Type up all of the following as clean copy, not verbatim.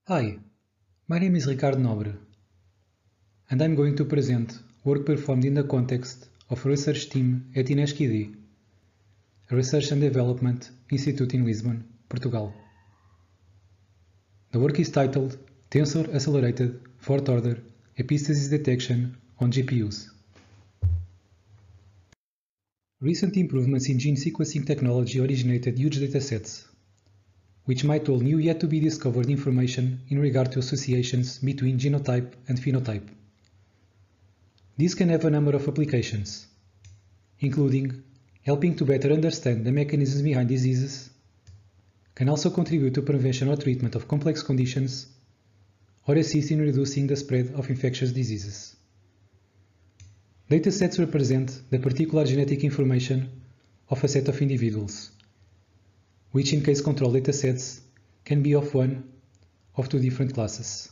Hi, my name is Ricardo Nobre, and I'm going to present work performed in the context of a research team at INESC-ID, a research and development institute in Lisbon, Portugal. The work is titled Tensor Accelerated Fourth Order Epistasis Detection on GPUs. Recent improvements in gene sequencing technology originated huge datasets, which might hold new yet to be discovered information in regard to associations between genotype and phenotype. These can have a number of applications, including helping to better understand the mechanisms behind diseases, can also contribute to prevention or treatment of complex conditions, or assist in reducing the spread of infectious diseases. Datasets represent the particular genetic information of a set of individuals, which in case control datasets can be of one of two different classes.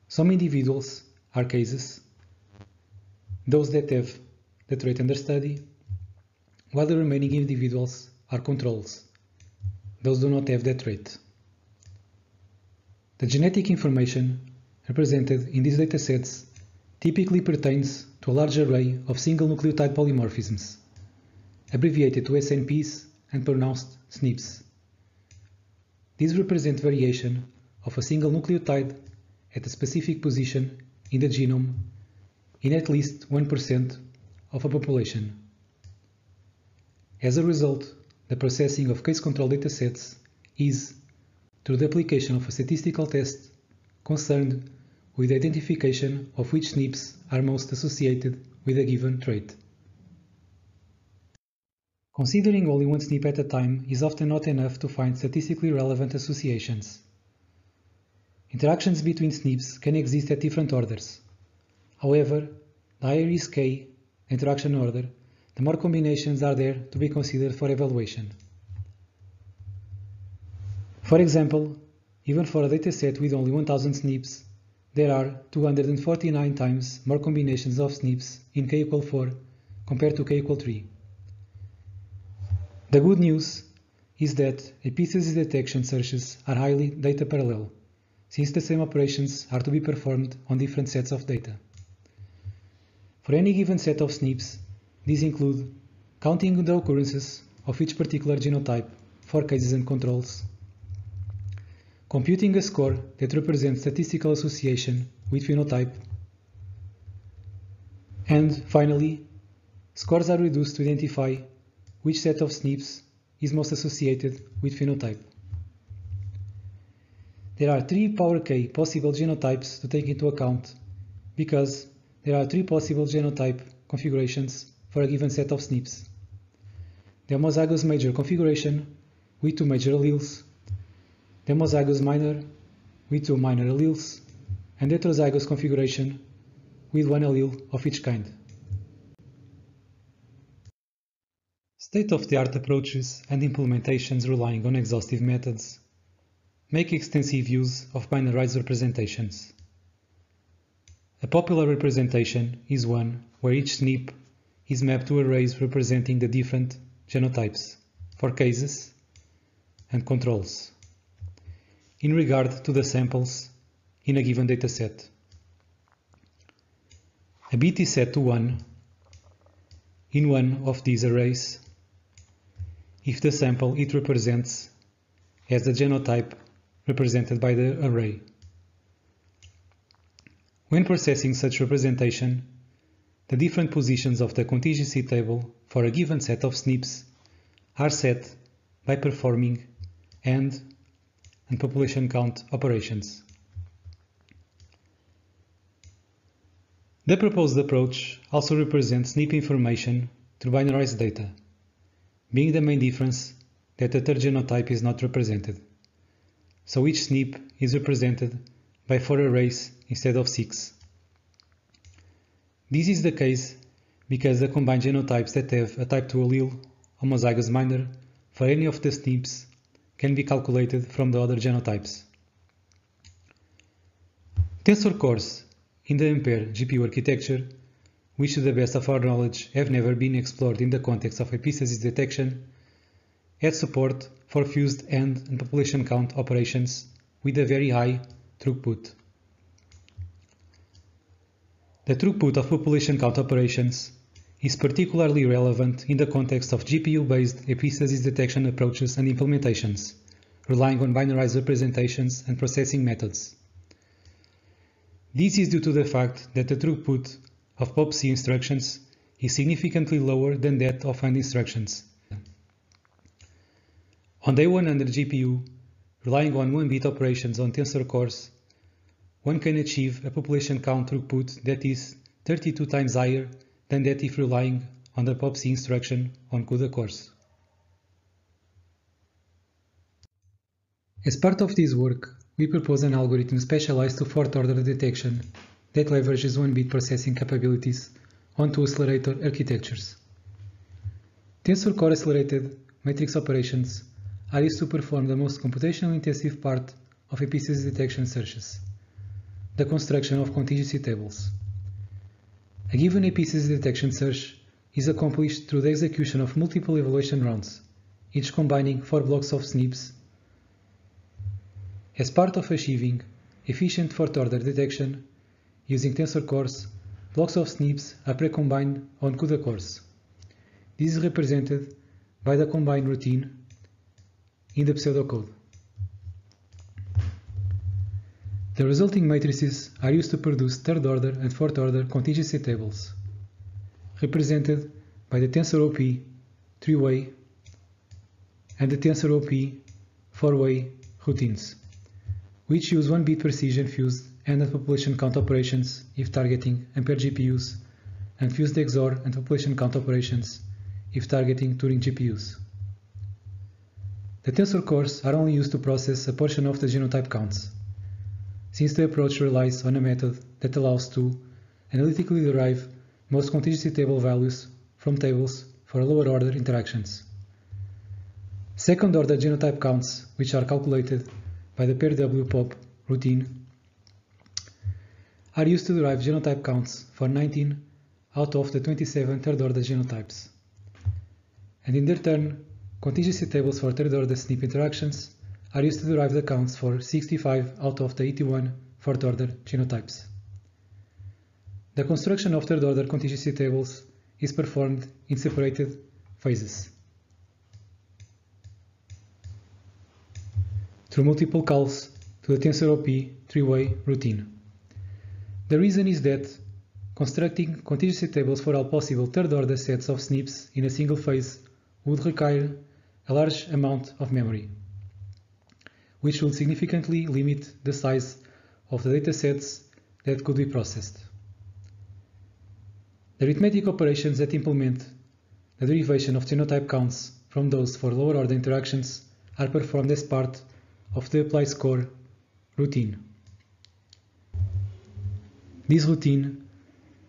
Some individuals are cases, those that have the trait under study, while the remaining individuals are controls, those do not have that trait. The genetic information represented in these datasets typically pertains to a large array of single nucleotide polymorphisms, abbreviated to SNPs and pronounced SNPs. These represent variation of a single nucleotide at a specific position in the genome in at least 1% of a population. As a result, the processing of case control datasets is, through the application of a statistical test, concerned with the identification of which SNPs are most associated with a given trait. Considering only one SNP at a time is often not enough to find statistically relevant associations. Interactions between SNPs can exist at different orders. However, the higher is K, the interaction order, the more combinations are there to be considered for evaluation. For example, even for a dataset with only 1000 SNPs, there are 249 times more combinations of SNPs in k equal 4 compared to k equal 3. The good news is that epistasis detection searches are highly data parallel, since the same operations are to be performed on different sets of data. For any given set of SNPs, these include counting the occurrences of each particular genotype for cases and controls, computing a score that represents statistical association with phenotype, and finally, scores are reduced to identify which set of SNPs is most associated with phenotype. There are 3 power k possible genotypes to take into account because there are 3 possible genotype configurations for a given set of SNPs. The homozygous major configuration with 2 major alleles, the homozygous minor with 2 minor alleles, and the heterozygous configuration with 1 allele of each kind. State-of-the-art approaches and implementations relying on exhaustive methods make extensive use of binarized representations. A popular representation is one where each SNP is mapped to arrays representing the different genotypes for cases and controls in regard to the samples in a given dataset. A bit is set to 1 in one of these arrays if the sample it represents has the genotype represented by the array. When processing such representation, the different positions of the contingency table for a given set of SNPs are set by performing AND and population count operations. The proposed approach also represents SNP information through binarized data, being the main difference that the third genotype is not represented. So each SNP is represented by 4 arrays instead of 6. This is the case because the combined genotypes that have a type 2 allele, homozygous minor, for any of the SNPs can be calculated from the other genotypes. Tensor cores in the Ampere GPU architecture, which to the best of our knowledge have never been explored in the context of epistasis detection, add support for fused AND and population count operations with a very high throughput. The throughput of population count operations is particularly relevant in the context of GPU-based epistasies detection approaches and implementations, relying on binarized representations and processing methods. This is due to the fact that the throughput of POP-C instructions is significantly lower than that of AND instructions. On the A100 GPU, relying on 1-bit operations on tensor cores, one can achieve a population count throughput that is 32 times higher than that if relying on the POP-C instruction on CUDA cores. As part of this work, we propose an algorithm specialized to fourth-order detection that leverages 1-bit processing capabilities onto accelerator architectures. Tensor core accelerated matrix operations are used to perform the most computationally intensive part of epistasies detection searches, the construction of contingency tables. A given epistasies detection search is accomplished through the execution of multiple evaluation rounds, each combining 4 blocks of SNPs. As part of achieving efficient fourth-order detection, using tensor cores, blocks of SNPs are pre-combined on CUDA cores. This is represented by the combine routine in the pseudocode. The resulting matrices are used to produce third-order and fourth-order contingency tables, represented by the TensorOP 3-way and the TensorOP 4-way routines, which use 1-bit precision fused and population count operations if targeting Ampere GPUs, and fused XOR and population count operations if targeting Turing GPUs. The tensor cores are only used to process a portion of the genotype counts, since the approach relies on a method that allows to analytically derive most contingency table values from tables for lower-order interactions. Second-order genotype counts, which are calculated by the PairWPOP routine, are used to derive genotype counts for 19 out of the 27 third-order genotypes. And in their turn, contingency tables for third-order SNP interactions are used to derive the counts for 65 out of the 81 fourth-order genotypes. The construction of third-order contingency tables is performed in separated phases, through multiple calls to the TensorOP 3-way routine. The reason is that constructing contingency tables for all possible third-order sets of SNPs in a single phase would require a large amount of memory, which will significantly limit the size of the datasets that could be processed. The arithmetic operations that implement the derivation of genotype counts from those for lower-order interactions are performed as part of the apply_score routine. This routine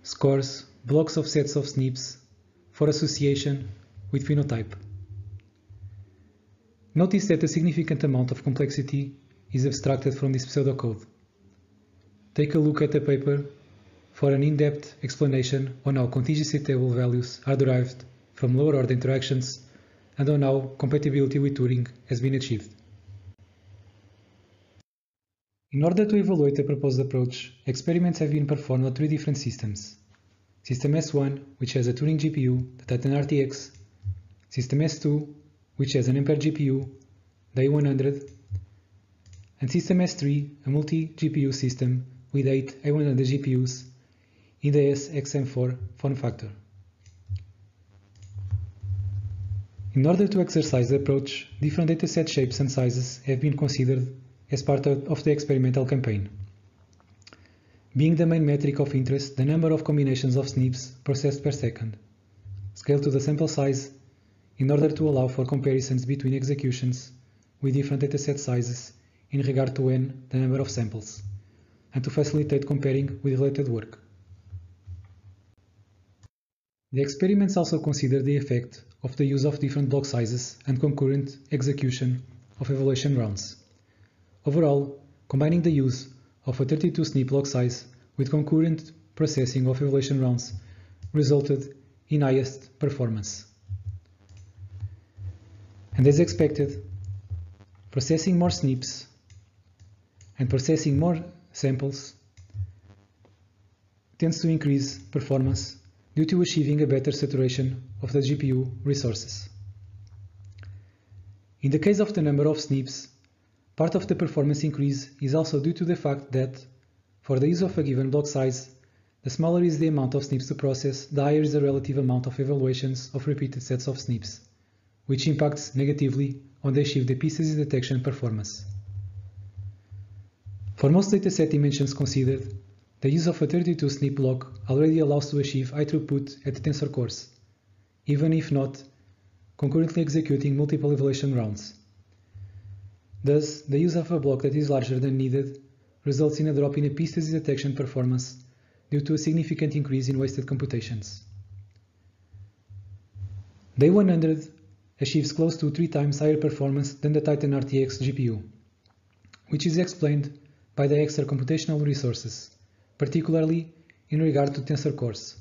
scores blocks of sets of SNPs for association with phenotype. Notice that a significant amount of complexity is abstracted from this pseudocode. Take a look at the paper for an in-depth explanation on how contingency table values are derived from lower-order interactions and on how compatibility with Turing has been achieved. In order to evaluate the proposed approach, experiments have been performed on 3 different systems. System S1, which has a Turing GPU, the Titan RTX, System S2, which has an Ampere GPU, the A100, and System S3, a multi-GPU system with 8 A100 GPUs in the SXM4 form factor. In order to exercise the approach, different dataset shapes and sizes have been considered as part of the experimental campaign. Being the main metric of interest, the number of combinations of SNPs processed per second, scaled to the sample size in order to allow for comparisons between executions with different dataset sizes in regard to n, the number of samples, and to facilitate comparing with related work. The experiments also consider the effect of the use of different block sizes and concurrent execution of evaluation rounds. Overall, combining the use of a 32 SNP block size with concurrent processing of evaluation rounds resulted in highest performance. And as expected, processing more SNPs and processing more samples tends to increase performance due to achieving a better saturation of the GPU resources. In the case of the number of SNPs, part of the performance increase is also due to the fact that, for the use of a given block size, the smaller is the amount of SNPs to process, the higher is the relative amount of evaluations of repeated sets of SNPs, which impacts negatively on the achieved epistasis detection performance. For most dataset dimensions considered, the use of a 32 SNP block already allows to achieve high throughput at the tensor cores, even if not concurrently executing multiple evaluation rounds. Thus, the use of a block that is larger than needed results in a drop in epistasis detection performance due to a significant increase in wasted computations. The A100 achieves close to 3 times higher performance than the Titan RTX GPU, which is explained by the extra computational resources, particularly in regard to tensor cores,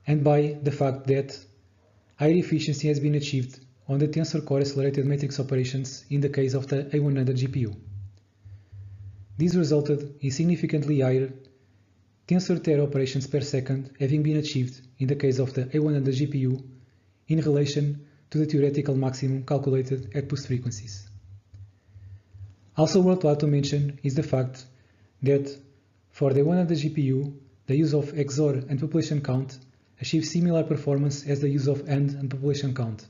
and by the fact that higher efficiency has been achieved on the tensor core accelerated matrix operations in the case of the A100 GPU. This resulted in significantly higher tensor tera operations per second having been achieved in the case of the A100 GPU in relation to the theoretical maximum calculated at boost frequencies. Also worthwhile to mention is the fact that for the A100 GPU, the use of XOR and population count achieves similar performance as the use of AND and population count,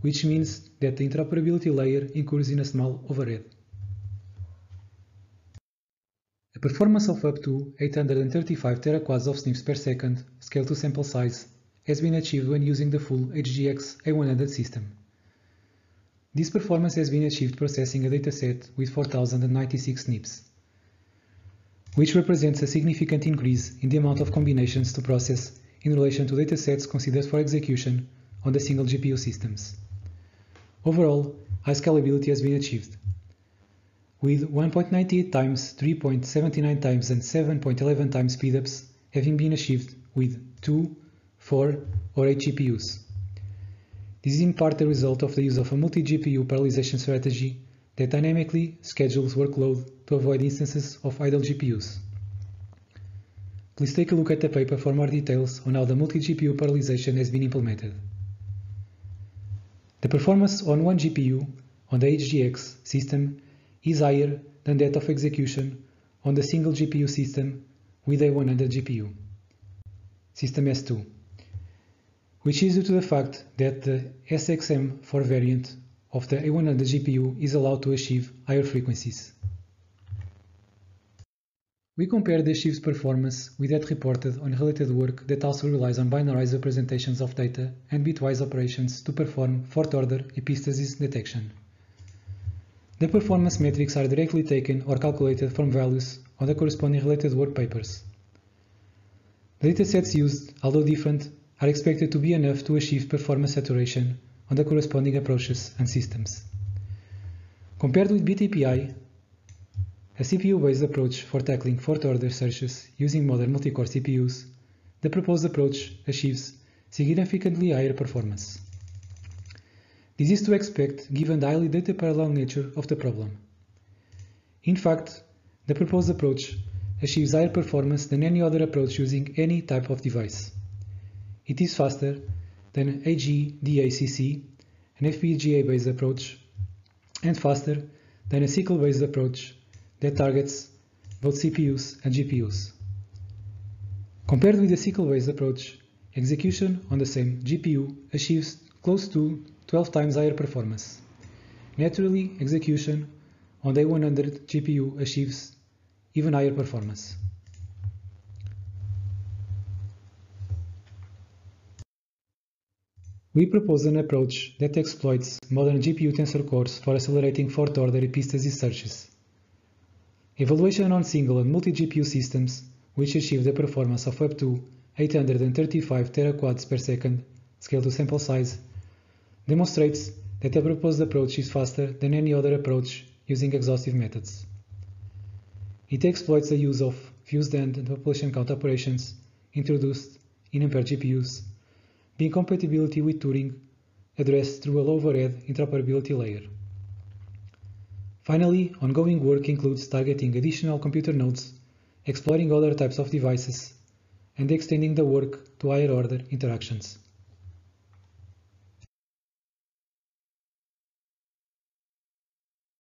which means that the interoperability layer incurs in a small overhead. A performance of up to 835 teraquads of SNPs per second, scale to sample size, has been achieved when using the full HGX A100 system. This performance has been achieved processing a dataset with 4096 SNPs, which represents a significant increase in the amount of combinations to process in relation to datasets considered for execution on the single GPU systems. Overall, high scalability has been achieved, with 1.98 times, 3.79 times and 7.11 times speedups having been achieved with 2, 4 or 8 GPUs. This is in part the result of the use of a multi-GPU parallelization strategy that dynamically schedules workload to avoid instances of idle GPUs. Please take a look at the paper for more details on how the multi-GPU parallelization has been implemented. The performance on one GPU on the HGX system is higher than that of execution on the single GPU system with A100 GPU, System S2, which is due to the fact that the SXM4 variant of the A100 GPU is allowed to achieve higher frequencies. We compare the achieved performance with that reported on related work that also relies on binarized representations of data and bitwise operations to perform fourth-order epistasis detection. The performance metrics are directly taken or calculated from values on the corresponding related work papers. The datasets used, although different, are expected to be enough to achieve performance saturation on the corresponding approaches and systems. Compared with BTPI, a CPU-based approach for tackling fourth-order searches using modern multi-core CPUs, the proposed approach achieves significantly higher performance. This is to expect given the highly data parallel nature of the problem. In fact, the proposed approach achieves higher performance than any other approach using any type of device. It is faster than AGDACC, an FPGA-based approach, and faster than a SQL-based approach that targets both CPUs and GPUs. Compared with the SQL-based approach, execution on the same GPU achieves close to 12 times higher performance. Naturally, execution on the A100 GPU achieves even higher performance. We propose an approach that exploits modern GPU tensor cores for accelerating fourth-order epistasis searches. Evaluation on single and multi-GPU systems, which achieve the performance of up to 835 teraquads per second, scale to sample size, demonstrates that the proposed approach is faster than any other approach using exhaustive methods. It exploits the use of fused AND and population count operations introduced in Ampere GPUs, being compatibility with Turing addressed through a low overhead interoperability layer. Finally, ongoing work includes targeting additional computer nodes, exploring other types of devices, and extending the work to higher-order interactions.